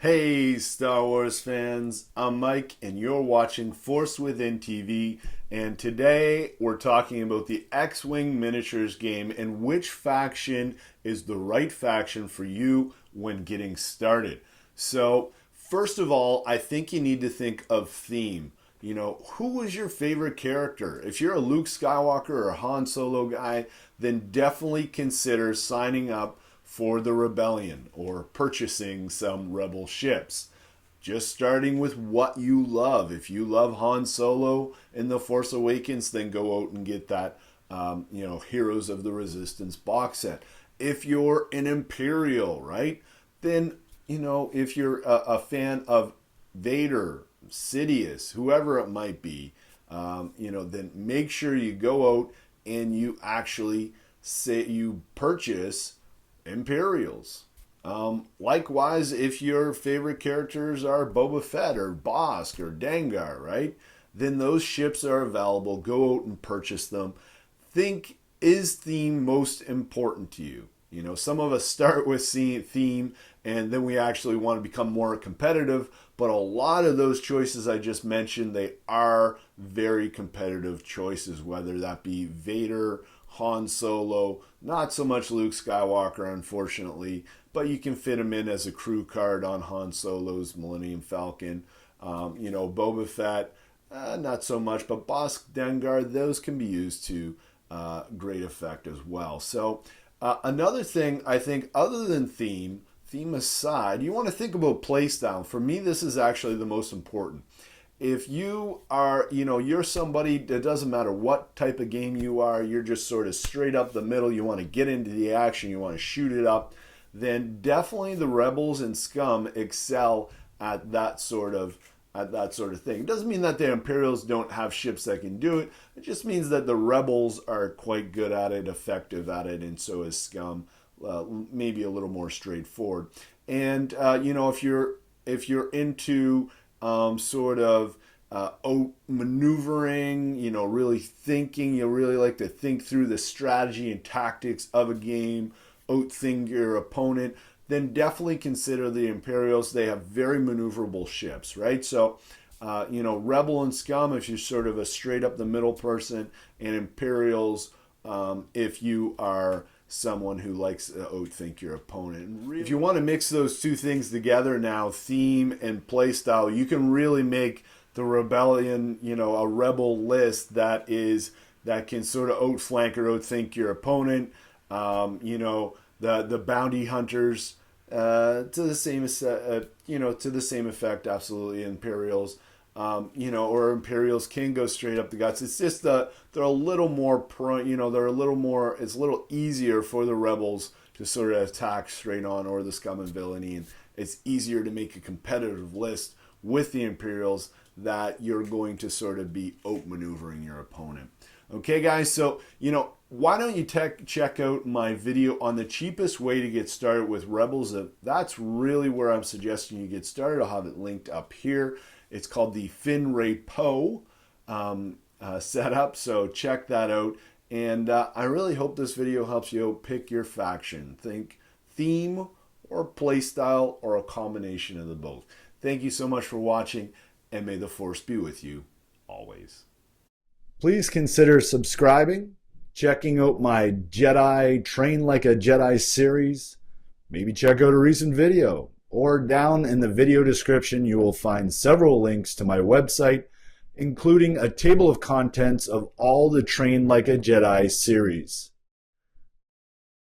Hey Star Wars fans, I'm Mike and you're watching Force Within TV, and today we're talking about the X-Wing miniatures game and which faction is the right faction for you when getting started. So first of all, I think you need to think of theme. Who was your favorite character? If you're a Luke Skywalker or a Han Solo guy, then definitely consider signing up for the Rebellion or purchasing some Rebel ships. Just starting with what you love. If you love Han Solo in The Force Awakens, then go out and get that, Heroes of the Resistance box set. If you're an Imperial, right, then, if you're a fan of Vader, Sidious, whoever it might be, then make sure you go out and you actually say you purchase Imperials. Likewise, if your favorite characters are Boba Fett or Bossk or Dengar, right, then those ships are available. Go out and purchase them. Think, is theme most important to you? Some of us start with theme and then we actually want to become more competitive, but a lot of those choices I just mentioned, they are very competitive choices, whether that be Vader, Han Solo, not so much Luke Skywalker, unfortunately, but you can fit him in as a crew card on Han Solo's Millennium Falcon. Boba Fett, not so much, but Bossk, Dengar, those can be used to great effect as well. So another thing I think, other than theme aside, you want to think about playstyle. For me, this is actually the most important. If you are, you're somebody that doesn't matter what type of game you are, you're just sort of straight up the middle, you want to get into the action, you want to shoot it up, then definitely the Rebels and Scum excel at that sort of thing. It doesn't mean that the Imperials don't have ships that can do it. It just means that the Rebels are quite good at it, effective at it, and so is Scum. Maybe a little more straightforward. And if you're into maneuvering, really thinking, you really like to think through the strategy and tactics of a game, outthink your opponent, then definitely consider the Imperials. They have very maneuverable ships, right? So, Rebel and Scum, if you're sort of a straight up the middle person, and Imperials, if you are someone who likes to outthink your opponent. If you want to mix those two things together now, theme and playstyle, you can really make the Rebellion, a Rebel list that can sort of outflank or outthink your opponent. The bounty hunters, to the same effect, absolutely. Imperials. Or Imperials can go straight up the guts. It's just they're a little more prone, it's a little easier for the Rebels to sort of attack straight on, or the Scum and Villainy, and it's easier to make a competitive list with the Imperials that you're going to sort of be outmaneuvering your opponent. Okay, guys, so, why don't you check out my video on the cheapest way to get started with Rebels? That's really where I'm suggesting you get started. I'll have it linked up here. It's called the Finray Poe setup, so check that out. And I really hope this video helps you pick your faction. Think theme or playstyle or a combination of the both. Thank you so much for watching, and may the Force be with you always. Please consider subscribing, checking out my Jedi Train Like a Jedi series. Maybe check out a recent video. Or down in the video description, you will find several links to my website, including a table of contents of all the Train Like a Jedi series.